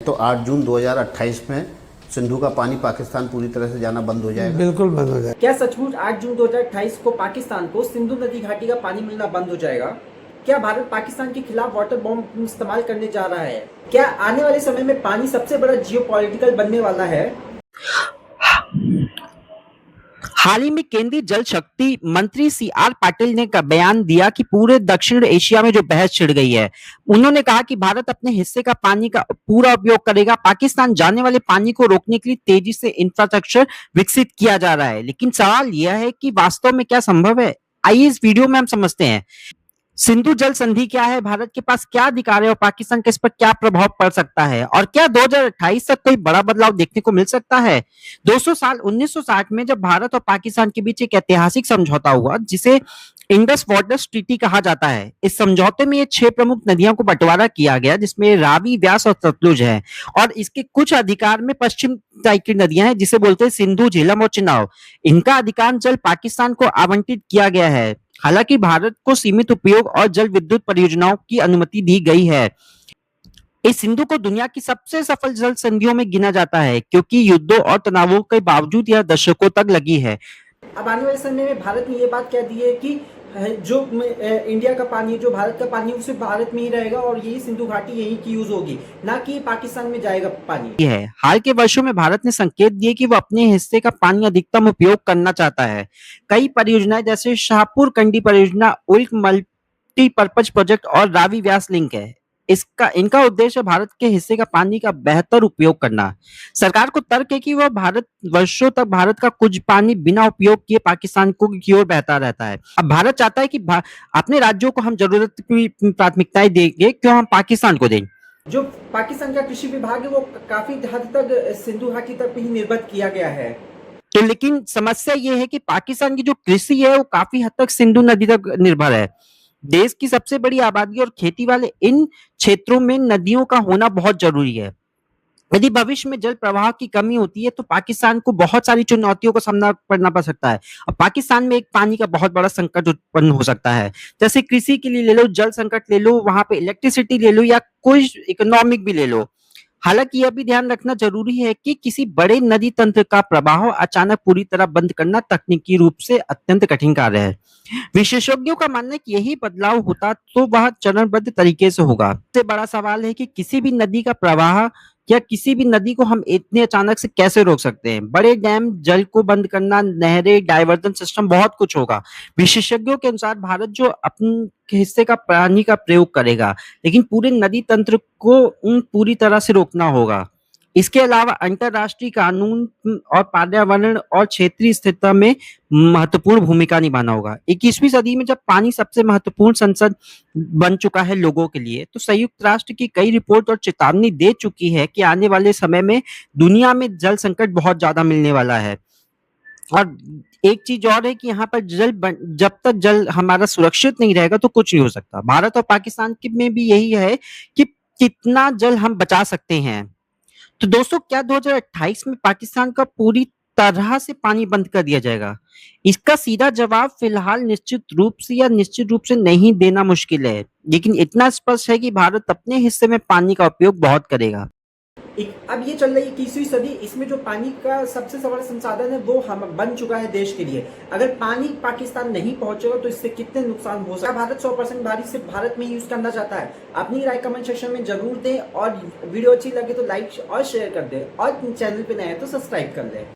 तो 8 जून 2028 में सिंधु का पानी पाकिस्तान पूरी तरह से जाना बंद हो जाएगा। बिल्कुल बंद हो जाएगा। क्या सचमुच 8 जून 2028 को पाकिस्तान को सिंधु नदी घाटी का पानी मिलना बंद हो जाएगा? क्या भारत पाकिस्तान के खिलाफ वाटर बॉम्ब इस्तेमाल करने जा रहा है? क्या आने वाले समय में पानी सबसे बड़ा जियोपॉलिटिकल बनने वाला है? हाल ही में केंद्रीय जल शक्ति मंत्री सी.आर. पाटिल ने का बयान दिया कि पूरे दक्षिण एशिया में जो बहस छिड़ गई है, उन्होंने कहा कि भारत अपने हिस्से का पानी का पूरा उपयोग करेगा। पाकिस्तान जाने वाले पानी को रोकने के लिए तेजी से इंफ्रास्ट्रक्चर विकसित किया जा रहा है, लेकिन सवाल यह है कि वास्तव में क्या संभव है? आइए इस वीडियो में हम समझते हैं सिंधु जल संधि क्या है, भारत के पास क्या अधिकार है और पाकिस्तान के इस पर क्या प्रभाव पड़ सकता है, और क्या 2028 तक कोई बड़ा बदलाव देखने को मिल सकता है। 200 साल 1960 में जब भारत और पाकिस्तान के बीच एक ऐतिहासिक समझौता हुआ जिसे इंडस वाटर्स ट्रीटी कहा जाता है, इस समझौते में ये 6 प्रमुख नदियों को बंटवारा किया गया, जिसमें रावी, व्यास और सतलुज है, और इसके कुछ अधिकार में पश्चिम टाइप की नदियां हैं जिसे बोलते हैं सिंधु, झेलम और चिनाब। इनका अधिकांश जल पाकिस्तान को आवंटित किया गया है। हालांकि भारत को सीमित उपयोग और जल विद्युत परियोजनाओं की अनुमति दी गई है। इस सिंधु को दुनिया की सबसे सफल जल संधियों में गिना जाता है, क्योंकि युद्धों और तनावों के बावजूद यह दशकों तक लगी है। अब आने वाले समय में भारत ने ये बात कह दी है कि जो इंडिया का पानी, जो भारत का पानी, उसे भारत में ही रहेगा और यही सिंधु घाटी यहीं की यूज होगी, ना कि पाकिस्तान में जाएगा पानी। है हाल के वर्षों में भारत ने संकेत दिए कि वो अपने हिस्से का पानी अधिकतम उपयोग करना चाहता है। कई परियोजनाएं जैसे शाहपुर कंडी परियोजना, उल्क मल्टीपर्पज प्रोजेक्ट और रावी व्यास लिंक है। इनका उद्देश्य भारत के हिस्से का पानी का बेहतर उपयोग करना। सरकार को तर्क है कि वह भारत वर्षों तक भारत का कुछ पानी बिना उपयोग किए पाकिस्तान को की ओर बहता रहता है। अब भारत चाहता है कि अपने राज्यों को हम जरूरत की प्राथमिकताएं देंगे, क्यों हम पाकिस्तान को दें। जो पाकिस्तान का कृषि विभाग है वो काफी हद तक सिंधु घाटी तक ही निर्भर किया गया है। तो लेकिन समस्या ये है कि पाकिस्तान की जो कृषि है वो काफी हद तक सिंधु नदी तक निर्भर है। देश की सबसे बड़ी आबादी और खेती वाले इन क्षेत्रों में नदियों का होना बहुत जरूरी है। यदि भविष्य में जल प्रवाह की कमी होती है तो पाकिस्तान को बहुत सारी चुनौतियों का सामना करना पड़ सकता है। और पाकिस्तान में एक पानी का बहुत बड़ा संकट उत्पन्न हो सकता है, जैसे कृषि के लिए ले लो, जल संकट ले लो, वहां पे इलेक्ट्रिसिटी ले लो, या कोई इकोनॉमिक भी ले लो। हालांकि यह भी ध्यान रखना जरूरी है कि किसी बड़े नदी तंत्र का प्रवाह अचानक पूरी तरह बंद करना तकनीकी रूप से अत्यंत कठिन कार्य है। विशेषज्ञों का मानना है कि यही बदलाव होता तो वह चरणबद्ध तरीके से होगा। सबसे बड़ा सवाल है कि किसी भी नदी का प्रवाह या किसी भी नदी को हम इतने अचानक से कैसे रोक सकते हैं। बड़े डैम, जल को बंद करना, नहरें, डाइवर्जन सिस्टम, बहुत कुछ होगा। विशेषज्ञों के अनुसार भारत जो अपने हिस्से का पानी का प्रयोग करेगा, लेकिन पूरे नदी तंत्र को पूरी तरह से रोकना होगा। इसके अलावा अंतरराष्ट्रीय कानून और पर्यावरण और क्षेत्रीय स्थिरता में महत्वपूर्ण भूमिका निभाना होगा। 21वीं सदी में जब पानी सबसे महत्वपूर्ण संसाधन बन चुका है लोगों के लिए, तो संयुक्त राष्ट्र की कई रिपोर्ट और चेतावनी दे चुकी है कि आने वाले समय में दुनिया में जल संकट बहुत ज्यादा मिलने वाला है। और एक चीज और है कि यहाँ पर जब तक जल हमारा सुरक्षित नहीं रहेगा तो कुछ नहीं हो सकता। भारत और पाकिस्तान में भी यही है कि कितना जल हम बचा सकते हैं। तो दोस्तों, क्या 2028 में पाकिस्तान का पूरी तरह से पानी बंद कर दिया जाएगा? इसका सीधा जवाब फिलहाल निश्चित रूप से नहीं देना मुश्किल है, लेकिन इतना स्पष्ट है कि भारत अपने हिस्से में पानी का उपयोग बहुत करेगा। अब ये चल रही 21वीं सदी, इसमें जो पानी का सबसे बड़ा संसाधन है वो हम बन चुका है देश के लिए। अगर पानी पाकिस्तान नहीं पहुंचेगा तो इससे कितने नुकसान हो सकता है। भारत 100% भारी सिर्फ भारत में यूज करना चाहता है। अपनी राय कमेंट सेक्शन में जरूर दें, और वीडियो अच्छी लगे तो लाइक और शेयर कर दें, और चैनल पे नए हैं तो सब्सक्राइब कर लें।